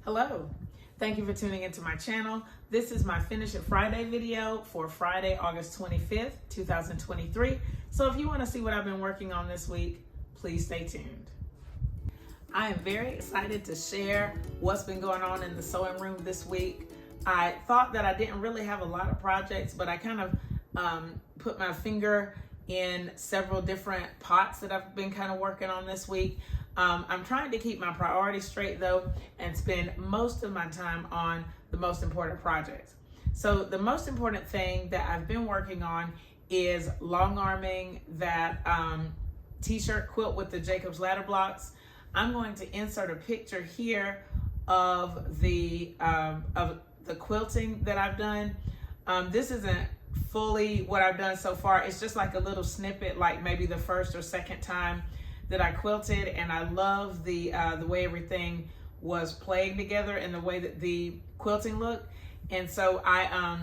Hello, thank you for tuning into my channel. This is my Finish It Friday video for Friday, August 25th, 2023. So if you want to see what I've been working on this week, please stay tuned. I am very excited to share what's been going on in the sewing room this week. I thought that I didn't really have a lot of projects, but I kind of put my finger in several different pots that I've been kind of working on this week. I'm trying to keep my priorities straight though and spend most of my time on the most important projects. So the most important thing that I've been working on is long arming that t-shirt quilt with the Jacob's ladder blocks. I'm going to insert a picture here of the quilting that I've done. This isn't fully what I've done so far. It's just like a little snippet, like maybe the first or second time that I quilted, and I love the way everything was playing together and the way that the quilting looked. And so I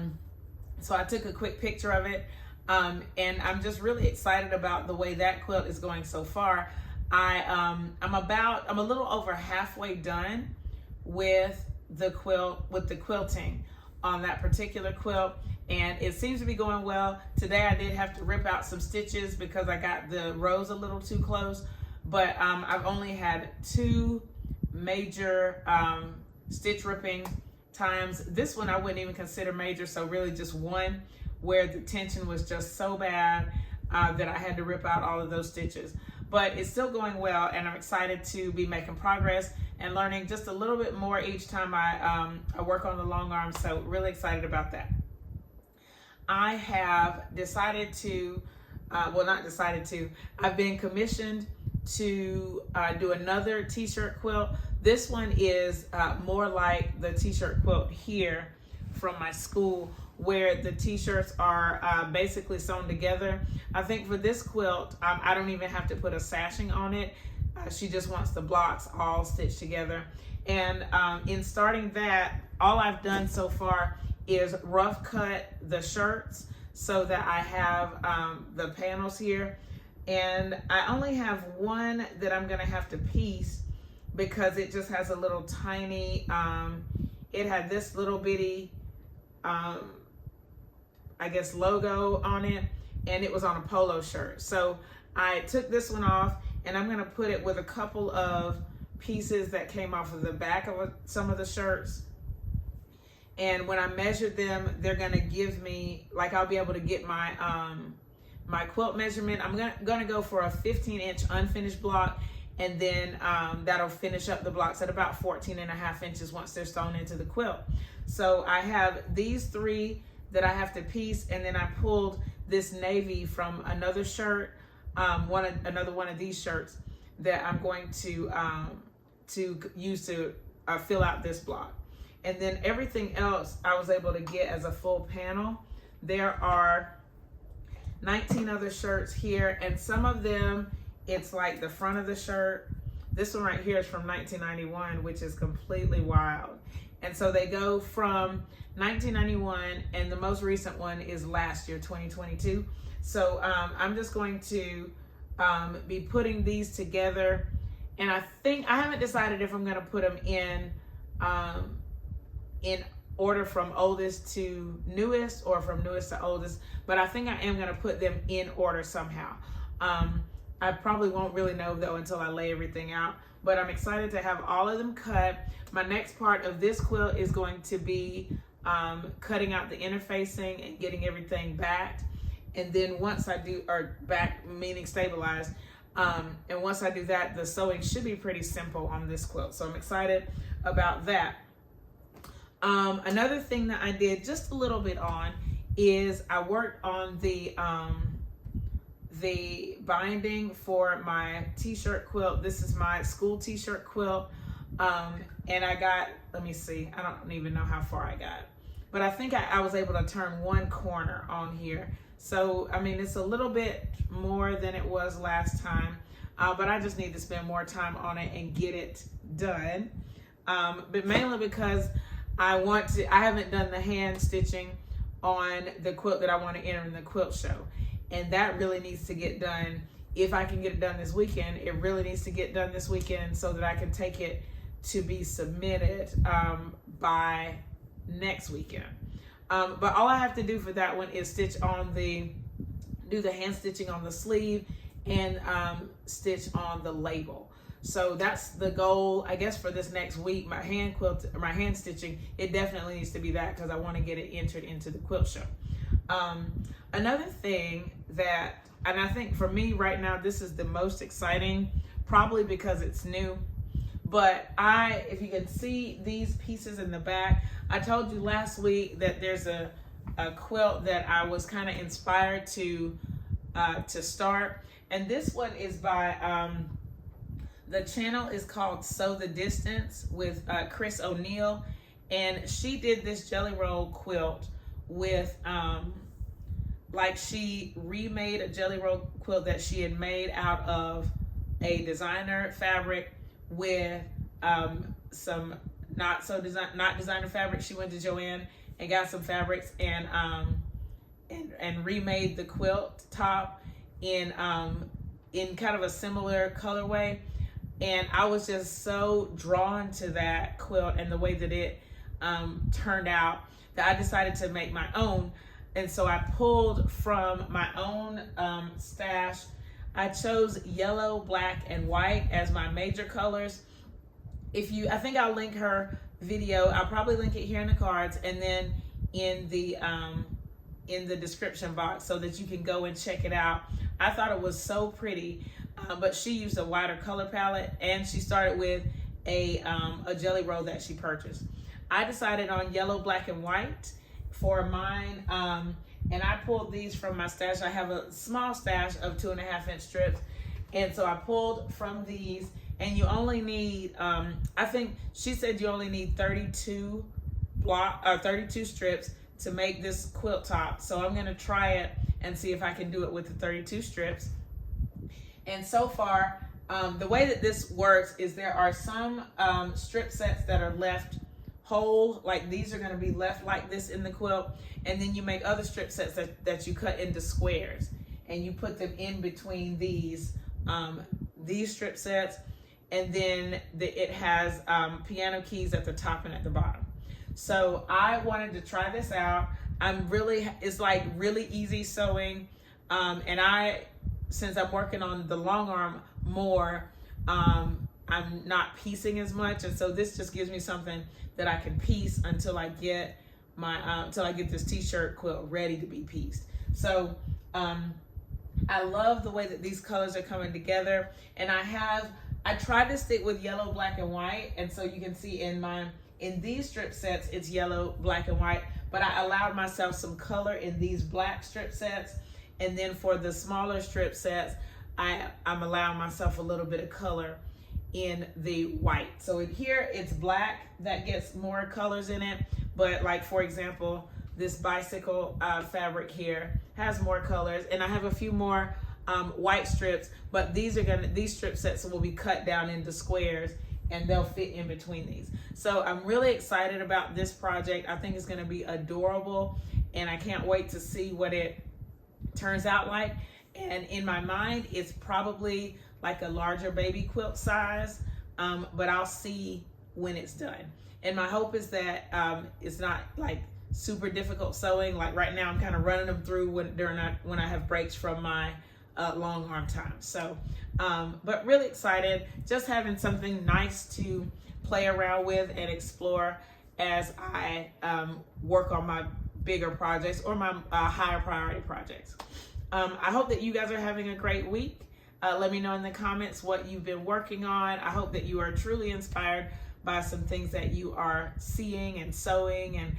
took a quick picture of it, and I'm just really excited about the way that quilt is going so far. I'm a little over halfway done with the quilting on that particular quilt, and it seems to be going well. Today I did have to rip out some stitches because I got the rows a little too close, but I've only had two major stitch ripping times. This one I wouldn't even consider major, so really just one where the tension was just so bad that I had to rip out all of those stitches. But it's still going well, and I'm excited to be making progress and learning just a little bit more each time I work on the long arm, so really excited about that. I have decided to, I've been commissioned to do another t-shirt quilt. This one is more like the t-shirt quilt here from my school, where the t-shirts are basically sewn together. I think for this quilt, I don't even have to put a sashing on it. She just wants the blocks all stitched together. And in starting that, all I've done so far is rough cut the shirts so that I have the panels here. And I only have one that I'm gonna have to piece because it just has a little tiny, it had this little bitty, I guess, logo on it, and it was on a polo shirt. So I took this one off, and I'm gonna put it with a couple of pieces that came off of the back of some of the shirts. And when I measured them, they're gonna give me, like, I'll be able to get my my quilt measurement. I'm gonna go for a 15-inch unfinished block, and then that'll finish up the blocks at about 14.5 inches once they're sewn into the quilt. So I have these three that I have to piece, and then I pulled this navy from another shirt, another one of these shirts that I'm going to use to fill out this block. And then everything else I was able to get as a full panel. There are 19 other shirts here, and some of them, it's like the front of the shirt. This one right here is from 1991, which is completely wild. And so they go from 1991, and the most recent one is last year, 2022. So I'm just going to be putting these together, and I haven't decided if I'm going to put them in order from oldest to newest or from newest to oldest, but I think I am going to put them in order somehow. I probably won't really know though until I lay everything out, but I'm excited to have all of them cut. My next part of this quilt is going to be cutting out the interfacing and getting everything backed. And then once I do, or back meaning stabilized, and once I do that, the sewing should be pretty simple on this quilt. So I'm excited about that. Another thing that I did just a little bit on is I worked on the binding for my t-shirt quilt. This is my school t-shirt quilt, and I got, let me see, I don't even know how far I got, but I think I was able to turn one corner on here. So I mean, it's a little bit more than it was last time, but I just need to spend more time on it and get it done, but mainly because I haven't done the hand stitching on the quilt that I want to enter in the quilt show. And that really needs to get done. If I can get it done this weekend, it really needs to get done this weekend so that I can take it to be submitted by next weekend. But all I have to do for that one is do the hand stitching on the sleeve and stitch on the label. So that's the goal, I guess, for this next week. My hand stitching, it definitely needs to be that because I want to get it entered into the quilt show. Another thing and I think for me right now, this is the most exciting, probably because it's new. But if you can see these pieces in the back, I told you last week that there's a quilt that I was kind of inspired to start. And this one is by, the channel is called Sew the Distance with Kris O'Neill. And she did this jelly roll quilt with, she remade a jelly roll quilt that she had made out of a designer fabric with some not designer fabric. She went to Joann and got some fabrics and remade the quilt top in kind of a similar colorway. And I was just so drawn to that quilt and the way that it turned out that I decided to make my own. And so I pulled from my own stash. I chose yellow, black, and white as my major colors. I think I'll link her video. I'll probably link it here in the cards and then in the description box so that you can go and check it out. I thought it was so pretty, but she used a wider color palette and she started with a jelly roll that she purchased. I decided on yellow, black, and white for mine, and I pulled these from my stash. I have a small stash of 2.5-inch strips, and so I pulled from these. And you only need, I think she said you only need 32 strips to make this quilt top. So I'm gonna try it and see if I can do it with the 32 strips. And so far, the way that this works is there are some strip sets that are left whole, like these are gonna be left like this in the quilt. And then you make other strip sets that you cut into squares and you put them in between these strip sets. And then it has piano keys at the top and at the bottom. So I wanted to try this out. It's like really easy sewing. And since I'm working on the long arm more, I'm not piecing as much. And so this just gives me something that I can piece until I get this t-shirt quilt ready to be pieced. So I love the way that these colors are coming together. And I tried to stick with yellow, black, and white. And so you can see in these strip sets, it's yellow, black, and white, but I allowed myself some color in these black strip sets. And then for the smaller strip sets, I'm allowing myself a little bit of color in the white. So here it's black that gets more colors in it. But like, for example, this bicycle fabric here has more colors, and I have a few more white strips, but these strip sets will be cut down into squares and they'll fit in between these. So I'm really excited about this project. I think it's going to be adorable and I can't wait to see what it turns out like. And in my mind, it's probably like a larger baby quilt size, but I'll see when it's done. And my hope is that it's not like super difficult sewing. Like right now I'm kind of running them through when I have breaks from my long arm time. So, but really excited, just having something nice to play around with and explore as I work on my bigger projects or my higher priority projects. I hope that you guys are having a great week. Let me know in the comments what you've been working on. I hope that you are truly inspired by some things that you are seeing and sewing, and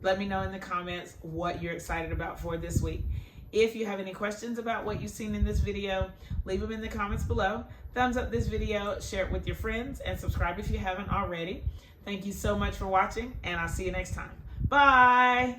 let me know in the comments what you're excited about for this week. If you have any questions about what you've seen in this video, leave them in the comments below. Thumbs up this video, share it with your friends, and subscribe if you haven't already. Thank you so much for watching, and I'll see you next time. Bye!